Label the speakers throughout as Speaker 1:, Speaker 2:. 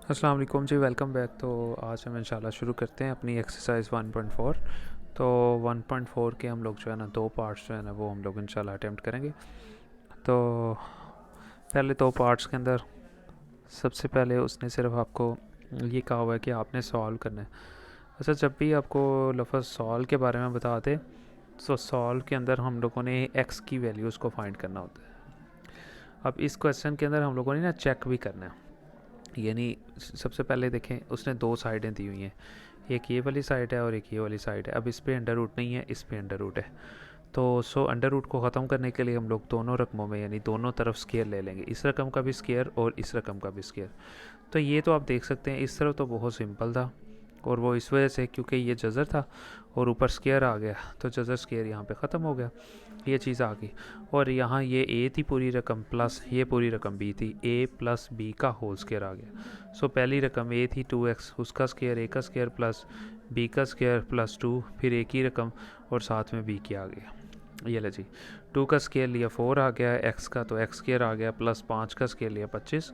Speaker 1: अस्सलाम वालेकुम जी, welcome back. तो आज हम इंशाल्लाह शुरू करते हैं अपनी एक्सरसाइज 1.4। तो 1.4 के हम लोग जो है ना दो पार्ट्स जो है ना वो हम लोग इंशाल्लाह अटेम्प्ट करेंगे। तो पहले दो पार्ट्स के अंदर सबसे पहले उसने सिर्फ आपको ये कहा हुआ है कि आपने सॉल्व करना है। अच्छा, जब भी आपको लफ्ज़ सॉल्व के बारे में बताते तो सॉल्व के अंदर हम लोगों ने एक्स की वैल्यूज़ को फाइंड करना होता है। अब इस क्वेश्चन के अंदर हम लोगों ने ना चेक भी करना है, यानी सबसे पहले देखें उसने दो साइडें दी हुई हैं, एक ये वाली साइड है और एक ये वाली साइड है। अब इस पे अंडर रूट नहीं है, इस पे अंडर रूट है। तो अंडर रूट को ख़त्म करने के लिए हम लोग दोनों रकमों में यानी दोनों तरफ स्केयर ले लेंगे, इस रकम का भी स्केयर और इस रकम का भी स्केयर। तो ये तो आप देख सकते हैं इस तरफ तो बहुत सिंपल था, और वो इस वजह से क्योंकि ये जज़र था और ऊपर स्केयर आ गया तो जज़र स्केयर यहाँ पे ख़त्म हो गया, ये चीज़ आ गई। और यहाँ ये ए थी पूरी रकम प्लस ये पूरी रकम बी थी, ए प्लस बी का होल स्केयर आ गया। पहली रकम ए थी 2x, उसका स्केयर ए का स्केयर प्लस बी का स्केयर प्लस 2, फिर एक ही रकम और साथ में बी की आ गया। ये ले जी, 2 का स्केयर लिया 4 आ गया, एक्स का तो एक्स स्केयर आ गया, प्लस 5 का स्केयर लिया 25,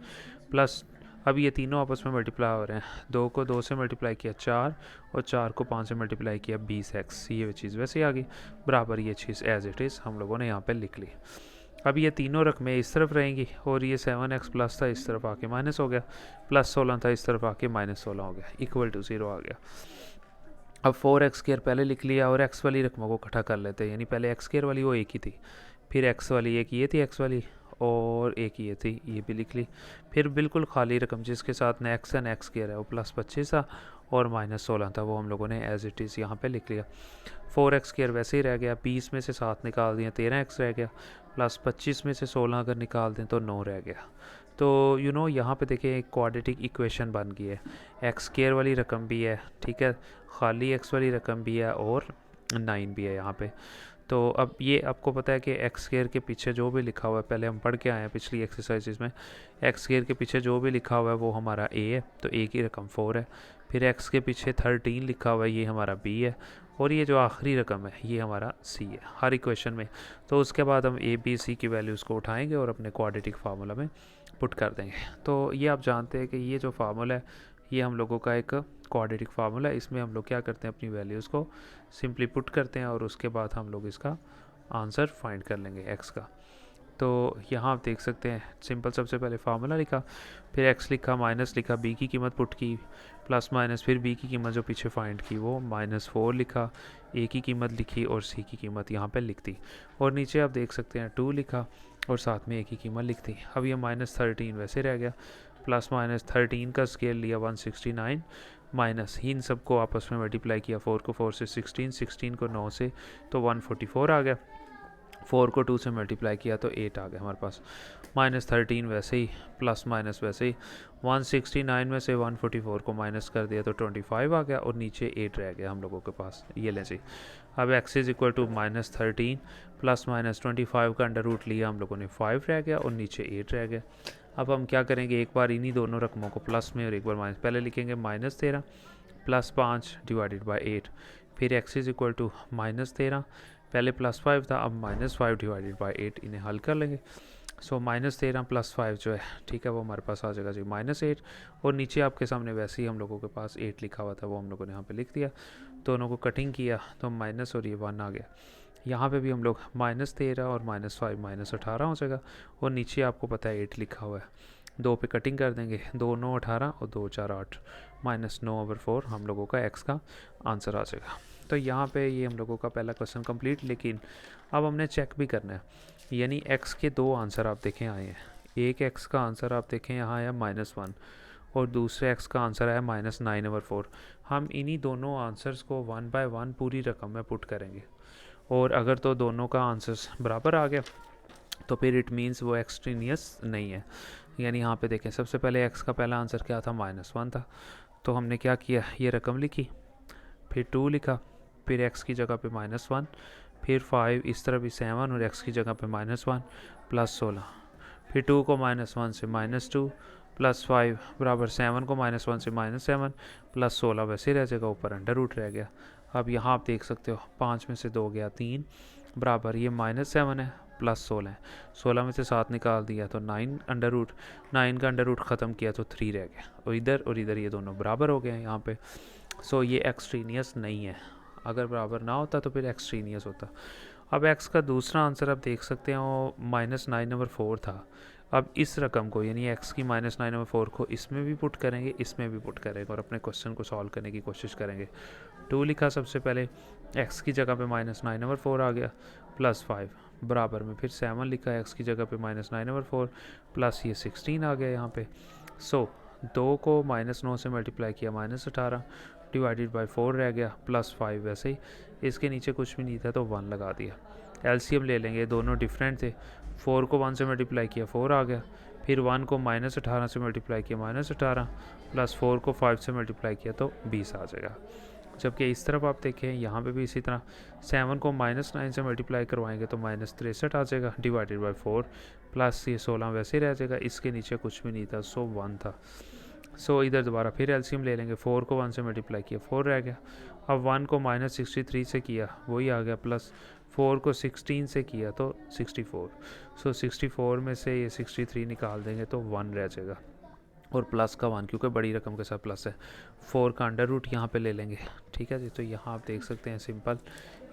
Speaker 1: प्लस अब ये तीनों आपस में मल्टीप्लाई हो रहे हैं। 2 को 2 से मल्टीप्लाई किया 4 और 4 को 5 से मल्टीप्लाई किया 20x, ये चीज़ वैसे ही आ गई बराबर, ये चीज़ एज इट इज़ हम लोगों ने यहाँ पे लिख ली। अब ये तीनों रकमें इस तरफ रहेंगी और ये 7x प्लस था इस तरफ आके माइनस हो गया, प्लस 16 था इस तरफ आके माइनस 16 हो गया, इक्वल टू 0 आ गया। अब 4x स्केयर पहले लिख लिया और x वाली रकमों को इकट्ठा कर लेते हैं, यानी पहले x स्केयर वाली वो एक ही थी, फिर x वाली एक ये थी x वाली और एक ये थी, ये भी लिख ली। फिर बिल्कुल खाली रकम जिसके साथ न x है न x स्केयर है वो प्लस 25 था और माइनस 16 था, वो हम लोगों ने एज इट इज़ यहाँ पे लिख लिया। 4x स्केयर वैसे ही रह गया, 20 में से 7 निकाल दिया 13x रह गया, प्लस 25 में से 16 अगर निकाल दें तो 9 रह गया। तो यहाँ पे देखिए एक क्वाड्रेटिक इक्वेशन बन गई है, एक्स स्केयर वाली रकम भी है, ठीक है, खाली एक्स वाली रकम भी है और 9 भी है यहाँ पे। तो अब ये आपको पता है कि एक्स स्केयर के पीछे जो भी लिखा हुआ है, पहले हम पढ़ के आए हैं पिछली एक्सरसाइजेज में, एक्स स्केयर के पीछे जो भी लिखा हुआ है वो हमारा ए है, तो ए की रकम 4 है। फिर एक्स के पीछे 13 लिखा हुआ है, ये हमारा बी है, और ये जो आखिरी रकम है ये हमारा सी है हर इक्वेशन में। तो उसके बाद हम ए बी सी की वैल्यूज़ को उठाएंगे और अपने क्वाड्रेटिक फार्मूला में पुट कर देंगे। तो ये आप जानते हैं कि ये जो फार्मूला है ये हम लोगों का एक क्वाड्रेटिक फार्मूला है, इसमें हम लोग क्या करते हैं अपनी वैल्यूज़ को सिंपली पुट करते हैं और उसके बाद हम लोग इसका आंसर फाइंड कर लेंगे एक्स का। तो यहाँ आप देख सकते हैं सिंपल, सबसे पहले फार्मूला लिखा, फिर एक्स लिखा, माइनस लिखा, बी की कीमत पुट की, प्लस माइनस, फिर बी की कीमत जो पीछे फाइंड की वो -4 लिखा, ए की कीमत लिखी और सी की कीमत यहाँ पे लिख दी, और नीचे आप देख सकते हैं 2 लिखा और साथ में ए की कीमत लिख दी। अब ये -13 वैसे रह गया, प्लस माइनस 13 का स्केल लिया 169, माइनस इन सबको आपस में मल्टीप्लाई किया, 4 को 4 से 16, 16 को 9 से तो 144 आ गया, 4 को 2 से मल्टीप्लाई किया तो 8 आ गया हमारे पास, -13 वैसे ही, प्लस माइनस वैसे ही, 169 में से 144 को माइनस कर दिया तो 25 आ गया और नीचे 8 रह गया हम लोगों के पास, ये लें जी। अब x is equal to -13 plus minus 25 का अंडर रूट लिया हम लोगों ने, 5 रह गया और नीचे 8 रह गया। अब हम क्या करेंगे, एक बार इन्हीं दोनों रकमों को प्लस में और एक बार माइनस, पहले लिखेंगे -13 प्लस 5 डिवाइडेड बाई 8, फिर x इज इक्वल टू -13, पहले +5 था अब -5 डिवाइडेड बाई 8, इन्हें हल कर लेंगे। -13 प्लस 5 जो है, ठीक है, वो हमारे पास आ जाएगा जी -8, और नीचे आपके सामने वैसे ही हम लोगों के पास 8 लिखा हुआ था वो हम लोगों ने यहाँ पे लिख दिया, दोनों को कटिंग किया तो माइनस और ये 1 आ गया। यहाँ पे भी हम लोग -13 और -5 -18 हो जाएगा, और नीचे आपको पता है 8 लिखा हुआ है, 2 पे कटिंग कर देंगे, 2 9 18 और 2 4 8, -9/4 हम लोगों का एक्स का आंसर आ जाएगा। तो यहाँ पे ये हम लोगों का पहला क्वेश्चन कंप्लीट, लेकिन अब हमने चेक भी करना है, यानी एक्स के दो आंसर आप देखें आए हैं, एक एक्स का आंसर आप देखें यहाँ आया -1 और दूसरे एक्स का आंसर आया -9/4। हम इन्हीं दोनों आंसर्स को 1 बाय 1 पूरी रकम में पुट करेंगे, और अगर तो दोनों का आंसर्स बराबर आ गया तो फिर इट मीन्स वो एक्सट्रीनियस नहीं है। यानी यहाँ पे देखें, सबसे पहले एक्स का पहला आंसर क्या था, -1 था, तो हमने क्या किया, ये रकम लिखी, फिर 2 लिखा, फिर x की जगह पे -1, फिर 5, इस तरह भी 7 और x की जगह पे -1 प्लस 16, फिर 2 को -1 से -2 प्लस 5 बराबर 7 को -1 से -7 प्लस 16 वैसे रह जाएगा, ऊपर अंडर रूट रह गया। अब यहाँ आप देख सकते हो 5 में से 2 गया 3 बराबर ये -7 है प्लस 16 है, 16 में से 7 निकाल दिया तो 9 अंडर रूट, 9 का अंडर रूट ख़त्म किया तो 3 रह गया, और इधर ये दोनों बराबर हो गए हैं यहाँ पे। सो ये एक्सट्रीनियस नहीं है, अगर बराबर ना होता तो फिर एक्सट्रीनियस होता। अब एक्स का दूसरा आंसर आप देख सकते हैं वो -9/4 था। अब इस रकम को यानी एक्स की -9/4 को इसमें भी पुट करेंगे, इसमें भी पुट करेंगे और अपने क्वेश्चन को सॉल्व करने की कोशिश करेंगे। 2 लिखा सबसे पहले, एक्स की जगह पे -9/4 आ गया, +5 बराबर में फिर 7 लिखा, एक्स की जगह पे -9/4 प्लस ये 16 आ गया यहाँ पे। सो 2 को -9 से मल्टीप्लाई किया -18 डिवाइडेड बाय 4 रह गया, +5 वैसे ही, इसके नीचे कुछ भी नहीं था तो 1 लगा दिया। एलसीएम ले लेंगे, दोनों डिफरेंट थे, 4 को 1 से मल्टीप्लाई किया 4 आ गया, फिर 1 को -18 से मल्टीप्लाई किया -18 प्लस 4 को 5 से मल्टीप्लाई किया तो 20 आ जाएगा। जबकि इस तरफ आप देखें यहाँ पे भी इसी तरह 7 को -9 से मल्टीप्लाई करवाएंगे तो -63 आ जाएगा डिवाइडेड बाय 4 प्लस ये 16 वैसे ही रह जाएगा, इसके नीचे कुछ भी नहीं था सो 1 था। सो इधर दोबारा फिर एलसीएम ले लेंगे, 4 को 1 से मल्टीप्लाई किया 4 रह गया, अब 1 को -63 से किया वही आ गया, प्लस 4 को 16 से किया तो 64। सो 64 में से ये 63 निकाल देंगे तो 1 रह जाएगा और प्लस का 1 क्योंकि बड़ी रकम के साथ प्लस है, 4 का अंडर रूट यहाँ पे ले लेंगे। ठीक है जी, तो यहाँ आप देख सकते हैं सिंपल,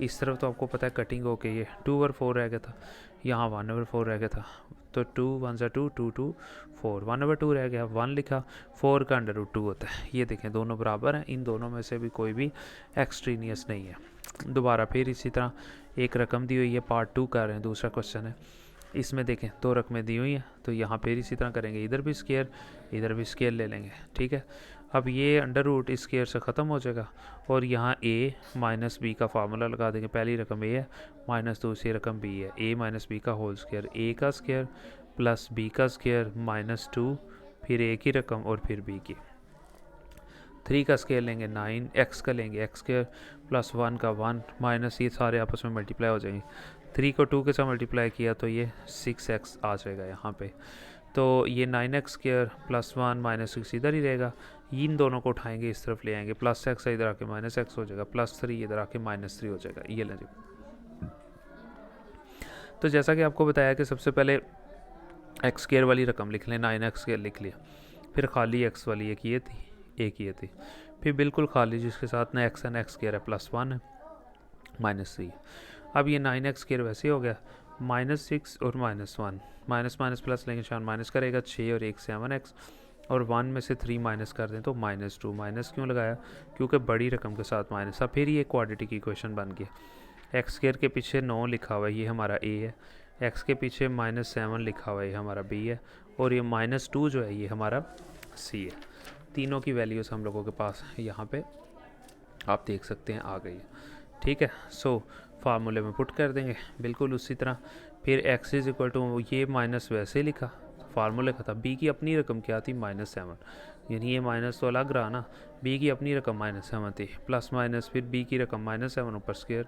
Speaker 1: इस तरफ तो आपको पता है कटिंग हो के ये 2/4 रह गया था, यहाँ 1/4 रह गया था, तो 2 1 2 2 2 4 1/2 रह गया, 1 लिखा, 4 का अंडर रूट 2 होता है। ये देखें दोनों बराबर हैं, इन दोनों में से भी कोई भी एक्सट्रीनियस नहीं है। दोबारा फिर इसी तरह एक रकम दी हुई है, पार्ट 2 कर रहे हैं, दूसरा क्वेश्चन है, इसमें देखें 2 रकमें दी हुई हैं, तो यहाँ फिर इसी तरह करेंगे, इधर भी स्केयर ले लेंगे। ठीक है, अब ये अंडर रूट इस स्केयर से ख़त्म हो जाएगा और यहाँ a माइनस बी का फार्मूला लगा देंगे, पहली रकम a है माइनस दूसरी रकम b है, a माइनस बी का होल स्केयर, a का स्केयर प्लस b का स्केयर -2 फिर a की रकम और फिर b की। 3 का स्केयर लेंगे 9, x का लेंगे x स्केयर प्लस 1 का 1 माइनस ये सारे आपस में मल्टीप्लाई हो जाएंगे, 3 को 2 के साथ मल्टीप्लाई किया तो ये 6x आ जाएगा यहाँ पे, तो ये 9x स्केयर प्लस 1 -6 इधर ही रहेगा, इन दोनों को उठाएंगे इस तरफ ले आएंगे, प्लस x इधर आके -x हो जाएगा, +3 इधर आके -3 हो जाएगा। ये लें, तो जैसा कि आपको बताया कि सबसे पहले x स्केयर वाली रकम लिख लें, 9x स्केयर लिख लिया, फिर खाली x वाली एक ये थी, फिर बिल्कुल खाली जिसके साथ ना x है x स्केयर है +1 है -3। अब ये 9x स्केयर वैसे हो गया, -6 और -1 माइनस प्लस लेंगे, शान माइनस करेगा, 6 और 1 7x और 1 में से 3 माइनस कर दें तो -2। माइनस क्यों लगाया, क्योंकि बड़ी रकम के साथ माइनस। अब फिर ये क्वाड्रेटिक इक्वेशन बन गया, x स्केयर के पीछे 9 लिखा हुआ है, ये हमारा a है, x के पीछे -7 लिखा हुआ है, ये हमारा b है, और ये -2 जो है ये हमारा c है। तीनों की वैल्यूज़ हम लोगों के पास यहाँ पे आप देख सकते हैं आ गई है। ठीक है, सो फार्मूले में पुट कर देंगे बिल्कुल उसी तरह, फिर x इज इक्वल टू ये माइनस वैसे लिखा, फार्मूले का था, b की अपनी रकम क्या थी -7, यानी ये माइनस तो अलग रहा ना, b की अपनी रकम -7 थी, प्लस माइनस फिर b की रकम -7 ऊपर स्क्वायर,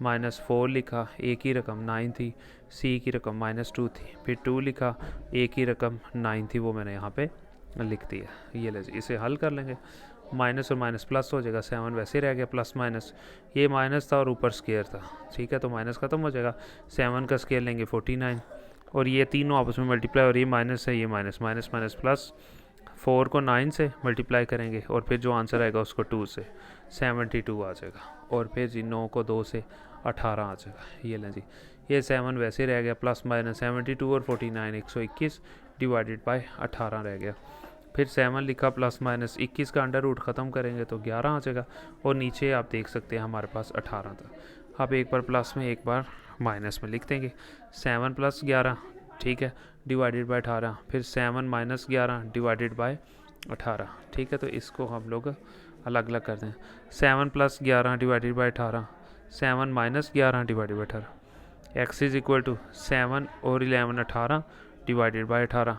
Speaker 1: -4 लिखा, a की रकम 9 थी, c की रकम -2 थी, फिर 2 लिखा, a की रकम 9 थी, वो मैंने यहाँ पे लिख दिया। ये ले इसे हल कर लेंगे, माइनस और माइनस प्लस हो जाएगा, 7 वैसे रह गया, प्लस माइनस ये माइनस था और ऊपर स्केयर था। ठीक है, तो माइनस ख़त्म हो जाएगा, 7 का स्केयर लेंगे 49 और ये तीनों आपस में मल्टीप्लाई और ये माइनस है, ये माइनस प्लस 4 को 9 से मल्टीप्लाई करेंगे और फिर जो आंसर आएगा उसको 2 से 72 आ जाएगा, और फिर जी 9 को 2 से 18 आ जाएगा। ये लें जी, ये 7 वैसे रह गया, प्लस माइनस 72 और 49 121 डिवाइडेड बाय 18 रह गया, फिर 7 लिखा, प्लस माइनस 21 का अंडर रूट ख़त्म करेंगे तो 11 आ जाएगा, और नीचे आप देख सकते हैं हमारे पास 18 था। आप एक बार प्लस में एक बार माइनस में लिख देंगे, 7 + 11 ठीक है डिवाइडेड बाय 18, फिर 7 - 11 डिवाइडेड बाय 18। ठीक है, तो इसको हम लोग अलग अलग कर दें, 7 + 11 divided by 18, 7 - 11 divided by 18, x is equal to 7 और 11 18 डिवाइडेड बाय 18,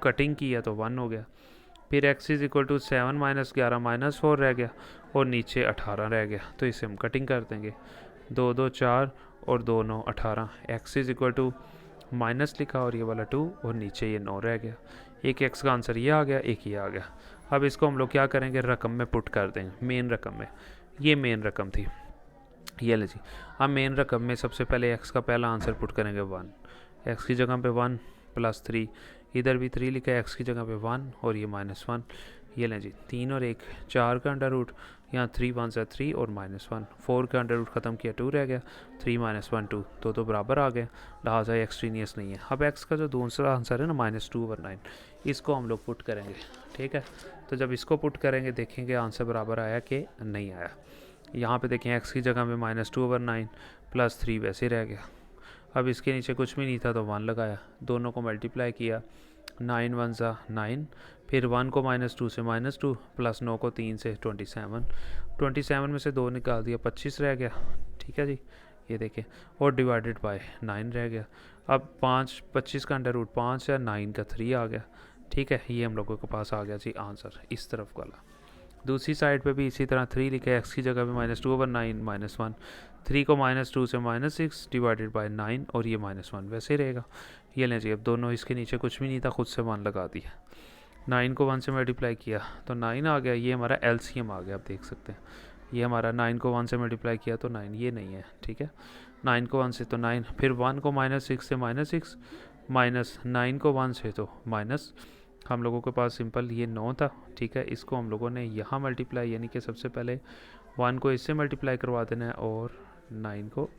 Speaker 1: कटिंग किया तो 1 हो गया, फिर x इज इक्वल टू 7 - 11 -4 रह गया और नीचे 18 रह गया, तो इसे हम कटिंग कर देंगे, 2 2 4 और 2 9 18, x is equal to minus लिखा और ये वाला 2 और नीचे ये 9 रह गया, एक x का आंसर ये आ गया, एक ये आ गया। अब इसको हम लोग क्या करेंगे, रकम में पुट कर देंगे, मेन रकम में, ये मेन रकम थी, ये ले जी, हम मेन रकम में सबसे पहले x का पहला आंसर पुट करेंगे 1, x की जगह पे 1 प्लस 3, इधर भी 3 लिखा है, x की जगह पे 1 और ये -1। ये लें जी, 3 और 1 4 का अंडर रूट, यहाँ 3 1 से 3 और -1, 4 का अंडर रूट ख़त्म किया 2 रह गया, 3 -1 2 तो बराबर आ गया, लिहाजा एक्सट्रीनियस नहीं है। अब x का जो दूसरा आंसर है ना -2/9, इसको हम लोग पुट करेंगे। ठीक है, तो जब इसको पुट करेंगे देखेंगे आंसर बराबर आया कि नहीं आया। यहाँ पे देखें x की जगह में -2/9 प्लस 3 वैसे रह गया। अब इसके नीचे कुछ भी नहीं था तो 1 लगाया, दोनों को मल्टीप्लाई किया, 9 1 सा 9, फिर 1 को -2 से -2 प्लस 9 को 3 से 27 में से 2 निकाल दिया, 25 रह गया। ठीक है जी, ये देखें, और डिवाइडेड बाय 9 रह गया। अब 25 का अंडर रूट 5 है, 9 का 3 आ गया। ठीक है, ये हम लोगों के पास आ गया जी आंसर इस तरफ वाला। दूसरी साइड पे भी इसी तरह 3 लिखा है, x की जगह पे -2/9 -1, 3 को -2 से -6 डिवाइडेड बाय 9 और ये -1 वैसे ही रहेगा। ये लें जी, अब दोनों इसके नीचे कुछ भी नहीं था, खुद से 1 लगा दिया, 9 को 1 से मल्टीप्लाई किया तो 9 आ गया, ये हमारा एलसीएम आ गया। आप देख सकते हैं ये हमारा 9 को 1 से मल्टीप्लाई किया तो 9, ये नहीं है। ठीक है, 9 को 1 से तो 9, फिर 1 को -6 से -6, -9 को 1 से तो माइनस, हम लोगों के पास सिंपल ये 9 था। ठीक है, इसको हम लोगों ने यहाँ मल्टीप्लाई, यानी कि सबसे पहले 1 को इससे मल्टीप्लाई करवा देना है और 9 को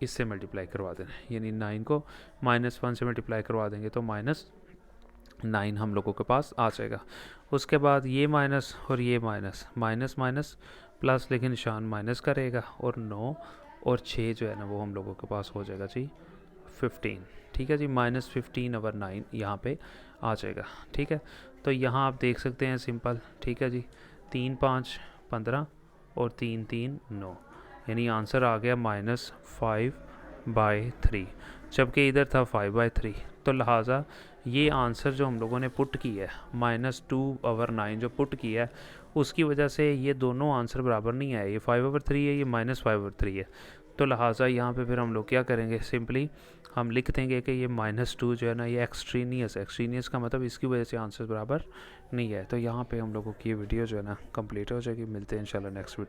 Speaker 1: इससे मल्टीप्लाई करवा देना है, यानी 9 को -1 से मल्टीप्लाई करवा देंगे तो -9 हम लोगों के पास आ जाएगा। उसके बाद ये माइनस और ये माइनस, माइनस माइनस प्लस, लेकिन निशान माइनस का रहेगा, और 9 और 6 जो है ना वो हम लोगों के पास हो जाएगा जी 15। ठीक है जी, -15/9 यहाँ पे आ जाएगा। ठीक है, तो यहाँ आप देख सकते हैं सिंपल। ठीक है जी, 3 5 15 और 3 3 9, यानी आंसर आ गया -5/3, जबकि इधर था 5/3। तो लिहाजा ये आंसर जो हम लोगों ने पुट किया है -2/9 जो पुट किया है, उसकी वजह से ये दोनों आंसर बराबर नहीं आए, ये 5/3 है, ये -5/3 है। तो लिहाजा यहाँ पे फिर हम लोग क्या करेंगे, सिंपली हम लिख देंगे कि ये -2 जो है ना ये एक्सट्रीनियस का मतलब इसकी वजह से आंसर बराबर नहीं है। तो यहाँ पे हम लोगों की ये वीडियो जो है ना कंप्लीट हो जाएगी। मिलते हैं इंशाल्लाह नेक्स्ट वीडियो।